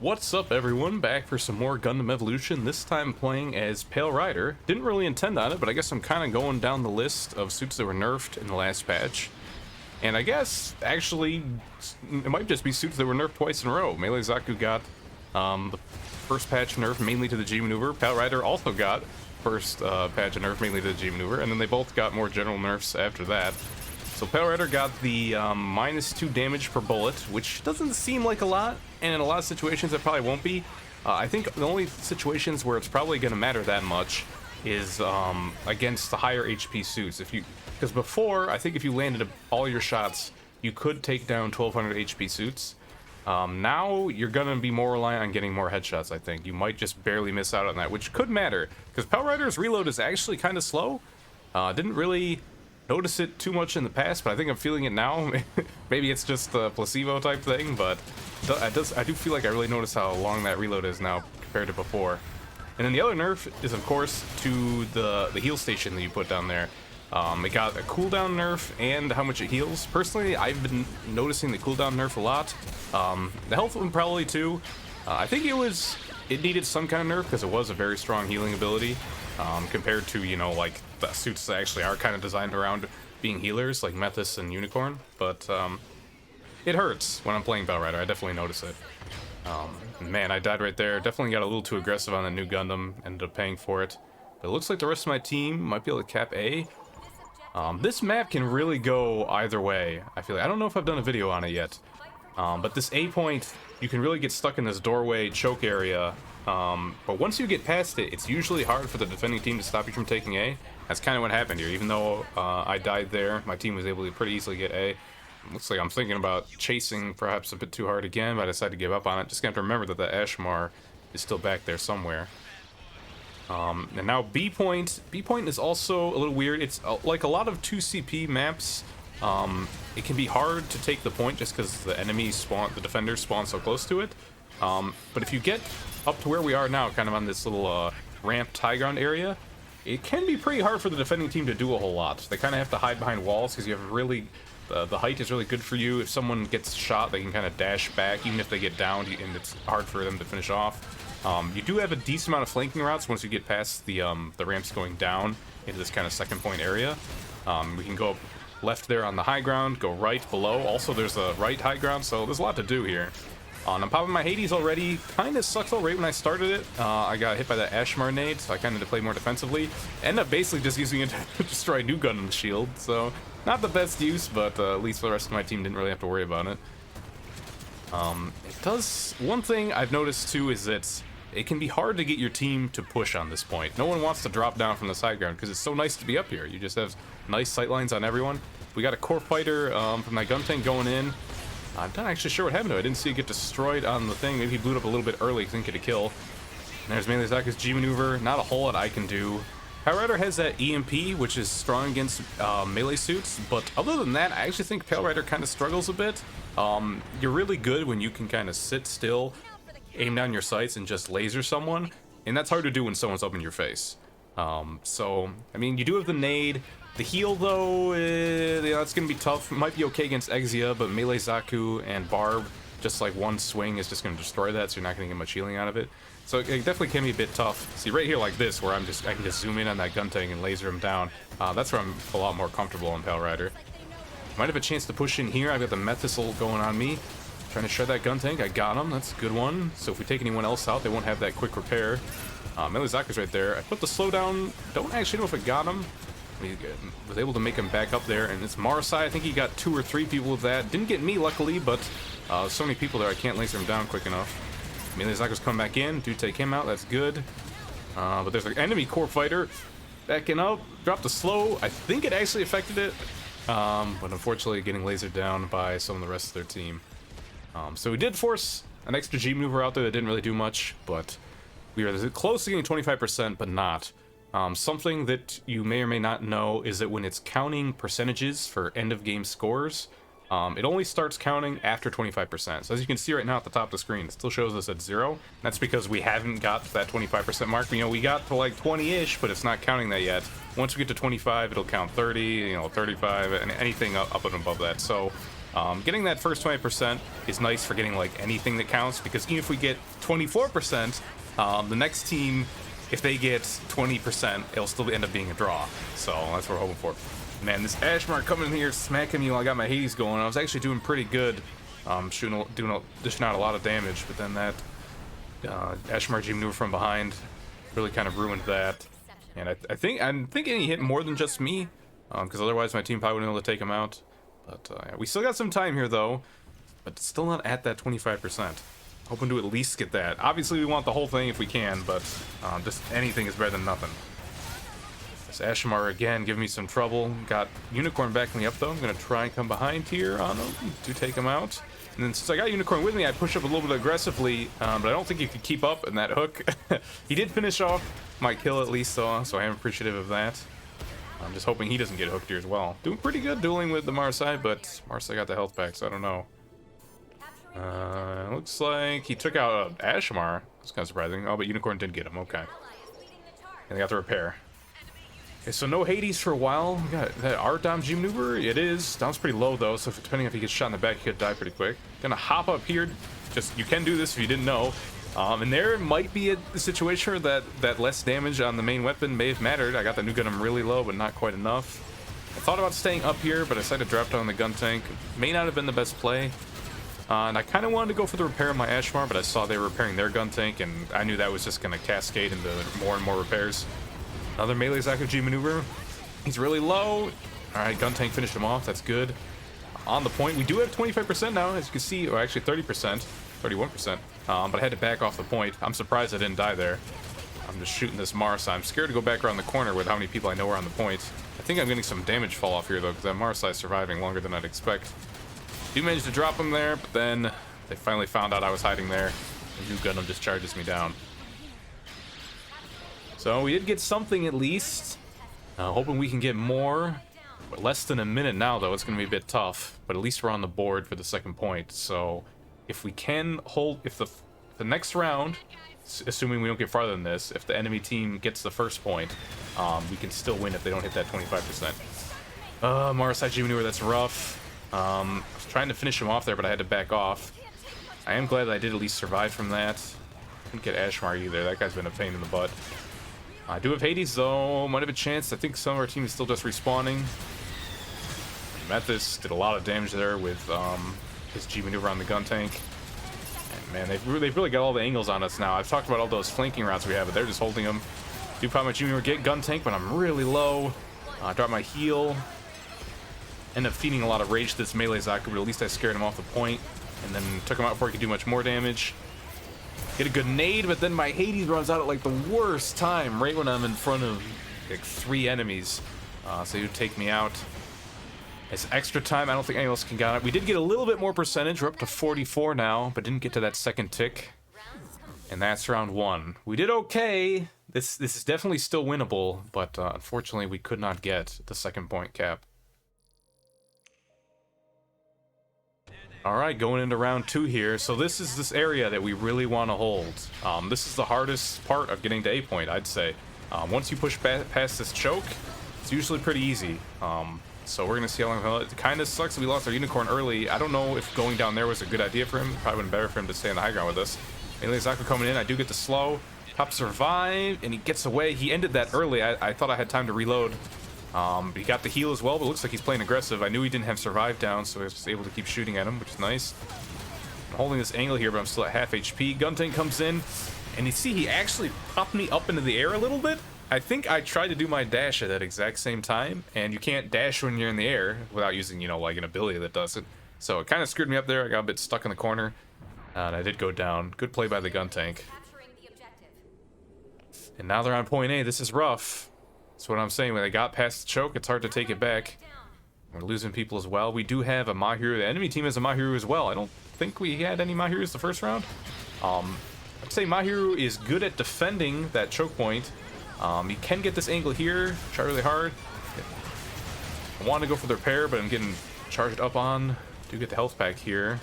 What's up everyone, back for some more Gundam Evolution, this time playing as Pale Rider. Didn't really intend on it, but I guess I'm kind of going down the list of suits that were nerfed in the last patch. And I guess, actually, it might just be suits that were nerfed twice in a row. Melee Zaku got the first patch nerf mainly to the G maneuver. Pale Rider also got first patch nerf mainly to the G maneuver, and then they both got more general nerfs after that. So Pale Rider got the -2 damage per bullet, which doesn't seem like a lot, and in a lot of situations it probably won't be. I think the only situations where it's probably going to matter that much is against the higher HP suits. Because before, I think if you landed all your shots, you could take down 1200 HP suits. Now you're gonna be more reliant on getting more headshots. I think you might just barely miss out on that, which could matter because Pale Rider's reload is actually kind of slow. Didn't really notice it too much in the past, but I think I'm feeling it now. Maybe it's just a placebo type thing, but I do feel like I really notice how long that reload is now compared to before. And then the other nerf is, of course, to the heal station that you put down there. It got a cooldown nerf and how much it heals. Personally, I've been noticing the cooldown nerf a lot. The health one probably too. I think it needed some kind of nerf because it was a very strong healing ability compared to, you know, like the suits that actually are kind of designed around being healers, like Methus and Unicorn. But it hurts when I'm playing Pale Rider. I definitely notice it. Man, I died right there. Definitely got a little too aggressive on the new Gundam. Ended up paying for it. But it looks like the rest of my team might be able to cap A. This map can really go either way, I feel like. I don't know if I've done a video on it yet. But this A point, you can really get stuck in this doorway choke area. But once you get past it, it's usually hard for the defending team to stop you from taking A. That's kind of what happened here. Even though I died there, my team was able to pretty easily get A. Looks like I'm thinking about chasing perhaps a bit too hard again, but I decided to give up on it. Just gonna have to remember that the Ashmar is still back there somewhere. And now B point is also a little weird. It's like a lot of 2CP maps. It can be hard to take the point just because the defenders spawn so close to it. But if you get up to where we are now, kind of on this little ramped high ground area, it can be pretty hard for the defending team to do a whole lot. They kind of have to hide behind walls because you have really the height is really good for you. If someone gets shot, they can kind of dash back, even if they get downed, and it's hard for them to finish off. You do have a decent amount of flanking routes once you get past the ramps going down into this kind of second point area. We can go left there on the high ground, go right below. Also, there's a right high ground, so there's a lot to do here. I'm popping my Hades already. Kind of sucked right when I started it. I got hit by that Ashmar nade, so I kind of had to play more defensively. Ended up basically just using it to destroy new Gundam's shield, so not the best use, but at least the rest of my team didn't really have to worry about it. It does... One thing I've noticed too is that it can be hard to get your team to push on this point. No one wants to drop down from the side ground because it's so nice to be up here. You just have nice sightlines on everyone. We got a core fighter from my gun tank going in. I'm not actually sure what happened to it. I didn't see it get destroyed on the thing. Maybe he blew it up a little bit early because he didn't get a kill. And there's Melee Zaku's G maneuver. Not a whole lot I can do. Pale Rider has that EMP, which is strong against melee suits. But other than that, I actually think Pale Rider kind of struggles a bit. You're really good when you can kind of sit still, aim down your sights, and just laser someone. And that's hard to do when someone's up in your face. So, I mean, you do have the nade. The heal, though, that's going to be tough. It might be okay against Exia, but Melee Zaku and Barb, just like one swing is just going to destroy that, so you're not going to get much healing out of it. So it definitely can be a bit tough. See, right here like this, where I can just zoom in on that gun tank and laser him down. That's where I'm a lot more comfortable on Pale Rider. Might have a chance to push in here. I've got the Methus going on me. Trying to shred that gun tank. I got him. That's a good one. So if we take anyone else out, they won't have that quick repair. Melee Zaku's right there. I put the slowdown. Don't actually know if it got him. He was able to make him back up there, and it's Marsai. I think he got 2 or 3 people with that. Didn't get me, luckily, but so many people there, I can't laser him down quick enough. Melee Zaku's come back in. Do take him out. That's good. But there's an enemy core fighter backing up. Dropped the slow. I think it actually affected it, but unfortunately getting lasered down by some of the rest of their team. So we did force an extra G maneuver out there that didn't really do much, but we were close to getting 25%, but not. Something that you may or may not know is that when it's counting percentages for end of game scores, it only starts counting after 25%. So as you can see right now at the top of the screen, it still shows us at 0. That's because we haven't got to that 25% mark. You know, we got to like 20-ish, but it's not counting that yet. Once we get to 25, it'll count 30, you know, 35, and anything up and above that. So Getting that first 20% is nice for getting like anything that counts, because even if we get 24%, the next team, if they get 20%, it'll still end up being a draw. So that's what we're hoping for. Man, this Ashmar coming in here smacking me while I got my Hades going. I was actually doing pretty good, dishing out a lot of damage, but then that Ashmar G maneuver from behind really kind of ruined that. And I'm thinking he hit more than just me, because otherwise my team probably wouldn't be able to take him out. But yeah, we still got some time here though, but still not at that 25%. Hoping to at least get that. Obviously we want the whole thing if we can, but just anything is better than nothing. This Ashmar again giving me some trouble. Got Unicorn backing me up though. I'm gonna try and come behind here on him to take him out. And then since I got Unicorn with me, I push up a little bit aggressively, but I don't think he could keep up in that hook. He did finish off my kill at least though, so I am appreciative of that. I'm just hoping he doesn't get hooked here as well. Doing pretty good dueling with the Marsai, but Marsai got the health back, so I don't know. Looks like he took out Ashmar. That's kind of surprising. Oh, but Unicorn did get him. Okay. And they got the repair. Okay, so no Hades for a while. We got that our Dom G maneuver. It is. Dom's pretty low though, so depending if he gets shot in the back, he could die pretty quick. Gonna hop up here. Just, you can do this if you didn't know. And there might be a situation where that less damage on the main weapon may have mattered. I got the new Gundam really low, but not quite enough. I thought about staying up here, but I decided to drop down the gun tank. May not have been the best play. And I kind of wanted to go for the repair of my Ashmar, but I saw they were repairing their gun tank, and I knew that was just going to cascade into more and more repairs. Another melee Zaku G maneuver. He's really low. Alright, gun tank finished him off. That's good. On the point, we do have 25% now, as you can see, or actually 30%, 31%. But I had to back off the point. I'm surprised I didn't die there. I'm just shooting this Mars. I'm scared to go back around the corner with how many people I know are on the point. I think I'm getting some damage fall off here, though, because that Mars is surviving longer than I'd expect. Do manage to drop him there, but then they finally found out I was hiding there. The new Gundam just charges me down. So we did get something at least. Hoping we can get more. But less than a minute now, though. It's going to be a bit tough. But at least we're on the board for the second point. So if we can hold... If the next round, assuming we don't get farther than this, if the enemy team gets the first point, we can still win if they don't hit that 25%. Marasai G maneuver, that's rough. I was trying to finish him off there, but I had to back off. I am glad that I did at least survive from that. Couldn't get Ashmar either. That guy's been a pain in the butt. I do have Hades, though. Might have a chance. I think some of our team is still just respawning. Methis did a lot of damage there with his G maneuver on the gun tank. And man, they've really got all the angles on us now. I've talked about all those flanking routes we have, but they're just holding them. Do probably my G maneuver get gun tank, but I'm really low. Drop my heal. End up feeding a lot of rage to this melee Zaku, but at least I scared him off the point, and then took him out before he could do much more damage. Get a good nade, but then my Hades runs out at like the worst time, right when I'm in front of like 3 enemies. So he would take me out. It's extra time. I don't think anyone else can get it. We did get a little bit more percentage. We're up to 44 now, but didn't get to that second tick. And that's round 1. We did okay. This is definitely still winnable, but unfortunately we could not get the second point cap. Alright, going into round 2 here. So this is this area that we really want to hold. This is the hardest part of getting to A point, I'd say. Once you push past this choke, it's usually pretty easy. So we're going to see how long it kind of sucks that we lost our Unicorn early. I don't know if going down there was a good idea for him. Probably would have been better for him to stay on the high ground with us. Melee Zaku coming in. I do get the slow. Top survive, and he gets away. He ended that early. I thought I had time to reload. He got the heal as well, but it looks like he's playing aggressive. I knew he didn't have survive down, so I was just able to keep shooting at him, which is nice. I'm holding this angle here, but I'm still at half HP. Gun tank comes in, and you see he actually popped me up into the air a little bit. I think I tried to do my dash at that exact same time, and you can't dash when you're in the air without using, you know, like an ability that does it. So it kind of screwed me up there. I got a bit stuck in the corner, and I did go down. Good play by the gun tank. And now they're on point A. This is rough. That's what I'm saying. When they got past the choke, it's hard to take it back. We're losing people as well. We do have a Mahiru. The enemy team has a Mahiru as well. I don't think we had any Mahirus the first round. I'd say Mahiru is good at defending that choke point. You can get this angle here. Try really hard. I want to go for the repair, but I'm getting charged up on. Do get the health pack here.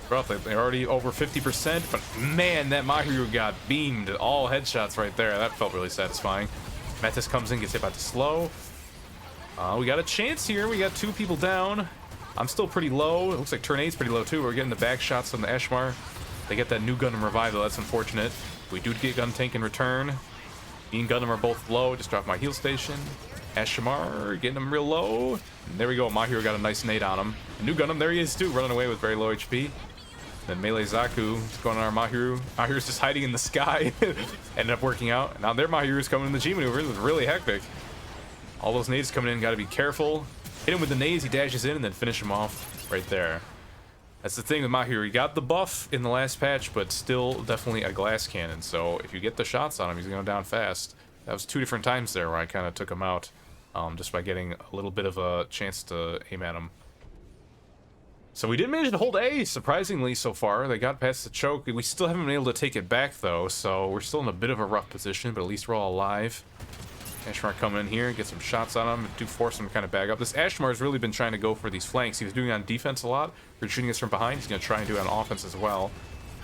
Rough. They're already over 50%, but man, that Mahiru got beamed. All headshots right there. That felt really satisfying. Metis comes in, gets hit by the slow. We got a chance here. We got 2 people down. I'm still pretty low. It looks like turn 8's pretty low too. We're getting the back shots on the Ashmar. They get that new Gundam revival. That's unfortunate. We do get Gun Tank in return. Me and Gundam are both low. Just dropped my heal station. Ashmar getting him real low. And there we go. My hero got a nice nade on him. A new Gundam, there he is too, running away with very low HP. Then Melee Zaku is going on our Mahiru. Mahiru's just hiding in the sky. Ended up working out. Now their Mahiru's coming in the G maneuver. This is really hectic. All those nades coming in, gotta be careful. Hit him with the nades, he dashes in, and then finish him off right there. That's the thing with Mahiru. He got the buff in the last patch, but still definitely a glass cannon. So if you get the shots on him, he's going down fast. That was 2 different times there where I kind of took him out just by getting a little bit of a chance to aim at him. So we did manage to hold A, surprisingly, so far. They got past the choke. We still haven't been able to take it back, though, so we're still in a bit of a rough position, but at least we're all alive. Ashmar coming in here, get some shots on him, do force him to kind of bag up. This Ashmar has really been trying to go for these flanks. He was doing it on defense a lot. We're shooting us from behind. He's going to try and do it on offense as well.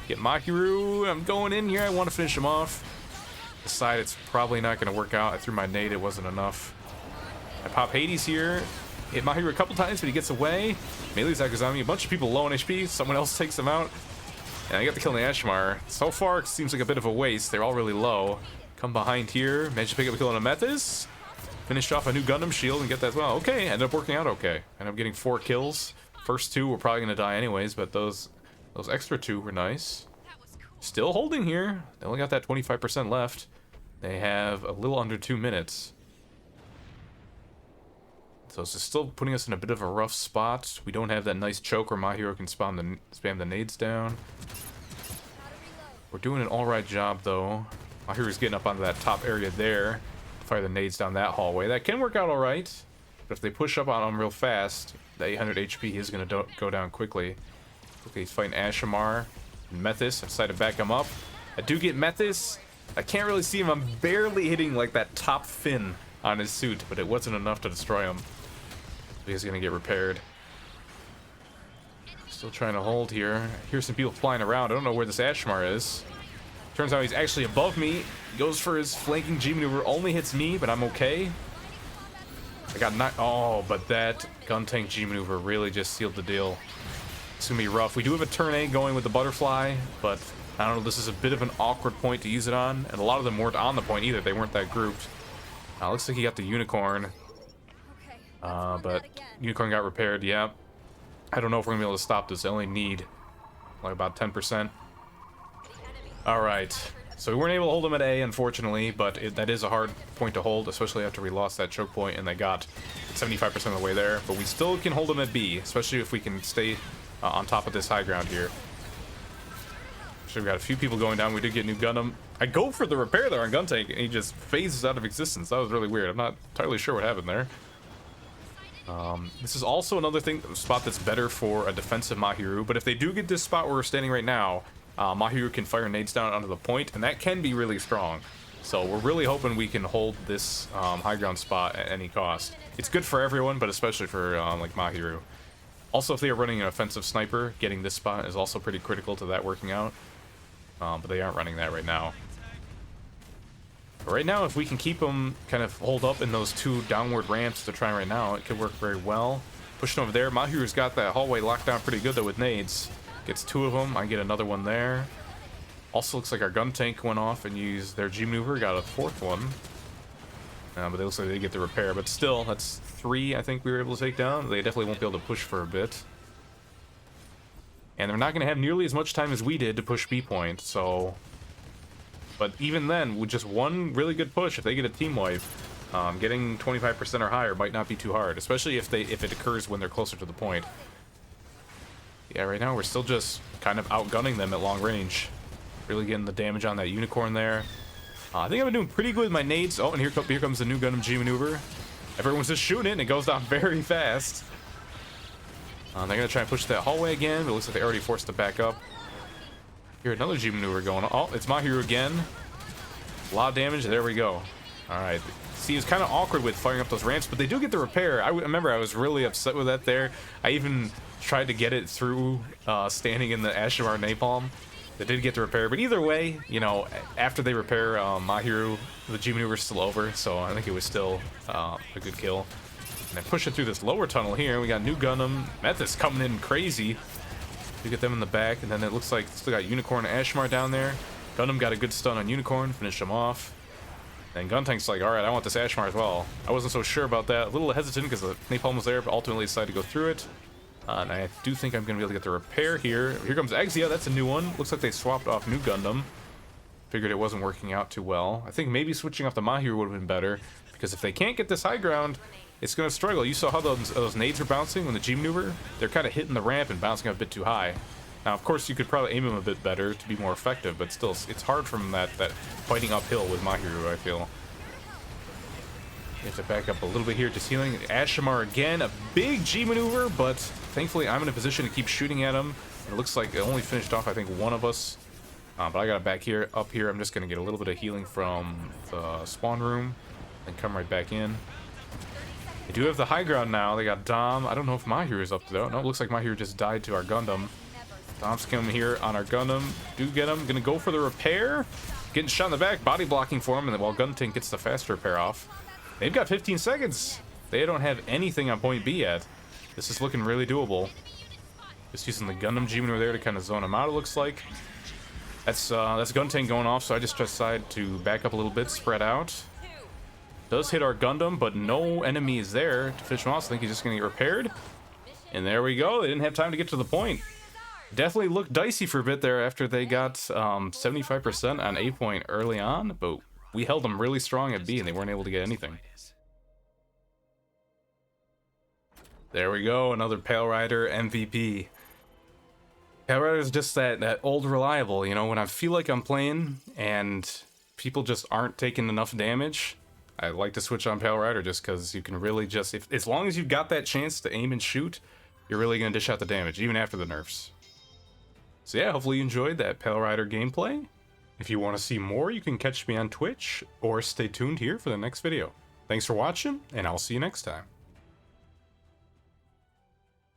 Get Mahiru. I'm going in here. I want to finish him off. Decide it's probably not going to work out. I threw my nade. It wasn't enough. I pop Hades here. Hit Mahiru a couple times, but he gets away. Melee Zaku's on me. A bunch of people low on HP. Someone else takes him out. And I got the kill on the Ashmar. So far, it seems like a bit of a waste. They're all really low. Come behind here. Managed to pick up a kill on a Methys. Finished off a new Gundam shield and get that as well. Okay, ended up working out okay. Ended up getting 4 kills. First 2 were probably going to die anyways, but those extra 2 were nice. Still holding here. They only got that 25% left. They have a little under 2 minutes. So it's still putting us in a bit of a rough spot. We don't have that nice choke where my hero can spam the nades down. We're doing an alright job though. My hero's getting up onto that top area there. Fire the nades down that hallway. That can work out alright. But if they push up on him real fast, the 800 HP is going to go down quickly. Okay, he's fighting Ashmar and Methys. I decided to back him up. I do get Methys. I can't really see him. I'm barely hitting like that top fin on his suit, but it wasn't enough to destroy him. He's gonna get repaired. Still trying to hold here. I hear some people flying around. I don't know where this Ashmar is. Turns out he's actually above me. He goes for his flanking G maneuver. Only hits me, but I'm okay. I got not. Oh, but that gun tank G maneuver really just sealed the deal. It's gonna be rough. We do have a turn A going with the butterfly, but I don't know. This is a bit of an awkward point to use it on, and a lot of them weren't on the point either. They weren't that grouped. Looks like he got the unicorn. But unicorn got repaired. Yeah, I don't know if we're gonna be able to stop this. I only need like about 10%. All right, so we weren't able to hold them at A, unfortunately, but that is a hard point to hold, especially after we lost that choke point and they got 75% of the way there. But we still can hold them at B, especially if we can stay on top of this high ground here. So we've got a few people going down. We did get new Gundam. I go for the repair there on Gun Tank, and he just phases out of existence. That was really weird. I'm not entirely sure what happened there. This is also another spot that's better for a defensive Mahiru, but if they do get this spot where we're standing right now, Mahiru can fire nades down onto the point, and that can be really strong. So we're really hoping we can hold this high ground spot at any cost. It's good for everyone, but especially for like Mahiru. Also, if they are running an offensive sniper, getting this spot is also pretty critical to that working out. But they aren't running that right now. But right now, if we can keep them kind of hold up in those 2 downward ramps they're trying right now, it could work very well. Pushing over there, Mahiru's got that hallway locked down pretty good though with nades. Gets 2 of them, I get another one there. Also looks like our gun tank went off and used their G maneuver, got a 4th one. But they looks like they get the repair, but still, that's 3 I think we were able to take down. They definitely won't be able to push for a bit. And they're not going to have nearly as much time as we did to push B point, so... But even then, with just one really good push, if they get a team wipe, getting 25% or higher might not be too hard, especially if it occurs when they're closer to the point. Yeah, right now we're still just kind of outgunning them at long range. Really getting the damage on that unicorn there. I think I've been doing pretty good with my nades. Oh, and here comes the new Gundam G maneuver. Everyone's just shooting it, and it goes down very fast. They're going to try and push that hallway again, but it looks like they already forced it back up. Here, another G maneuver going on. Oh, it's Mahiru again. A lot of damage. There we go. Alright. See, it was kind of awkward with firing up those ramps, but they do get the repair. I remember I was really upset with that there. I even tried to get it through standing in the Ashmar napalm. They did get the repair, but either way, you know, after they repair Mahiru, the G maneuver is still over, so I think it was still a good kill. And then push it through this lower tunnel here. We got new Gundam. Methus coming in crazy. You get them in the back, and then it looks like still got Unicorn and Ashmar down there. Gundam got a good stun on Unicorn, finished him off. And Guntank's like, alright, I want this Ashmar as well. I wasn't so sure about that. A little hesitant because the Napalm was there, but ultimately decided to go through it. And I do think I'm going to be able to get the repair here. Here comes Exia, that's a new one. Looks like they swapped off new Gundam. Figured it wasn't working out too well. I think maybe switching off the Mahiru would have been better, because if they can't get this high ground, it's going to struggle. You saw how those nades were bouncing when the G maneuver? They're kind of hitting the ramp and bouncing up a bit too high. Now, of course, you could probably aim them a bit better to be more effective, but still, it's hard from that fighting uphill with Mahiru, I feel. You have to back up a little bit here, just healing. Ashimar again, a big G maneuver, but thankfully I'm in a position to keep shooting at him. It looks like it only finished off, I think, one of us. But I got it back here, up here. I'm just going to get a little bit of healing from the spawn room and come right back in. They do have the high ground now. They got Dom. I don't know if Mahiru is up to that. No, it looks like Mahiru just died to our Gundam. Dom's coming here on our Gundam. Do get him. Gonna go for the repair. Getting shot in the back. Body blocking for him. And then while Guntank gets the fast repair off. They've got 15 seconds. They don't have anything on point B yet. This is looking really doable. Just using the Gundam G maneuver there to kind of zone him out, it looks like. That's Guntank going off, so I just decided to back up a little bit, spread out. Does hit our Gundam, but no enemy is there to finish him off, so I think he's just going to get repaired. And there we go. They didn't have time to get to the point. Definitely looked dicey for a bit there after they got 75% on A point early on, but we held them really strong at B and they weren't able to get anything. There we go, another Pale Rider MVP. Pale Rider is just that old reliable, you know, when I feel like I'm playing and people just aren't taking enough damage, I like to switch on Pale Rider just because you can really just, as long as you've got that chance to aim and shoot, you're really going to dish out the damage, even after the nerfs. So yeah, hopefully you enjoyed that Pale Rider gameplay. If you want to see more, you can catch me on Twitch, or stay tuned here for the next video. Thanks for watching, and I'll see you next time.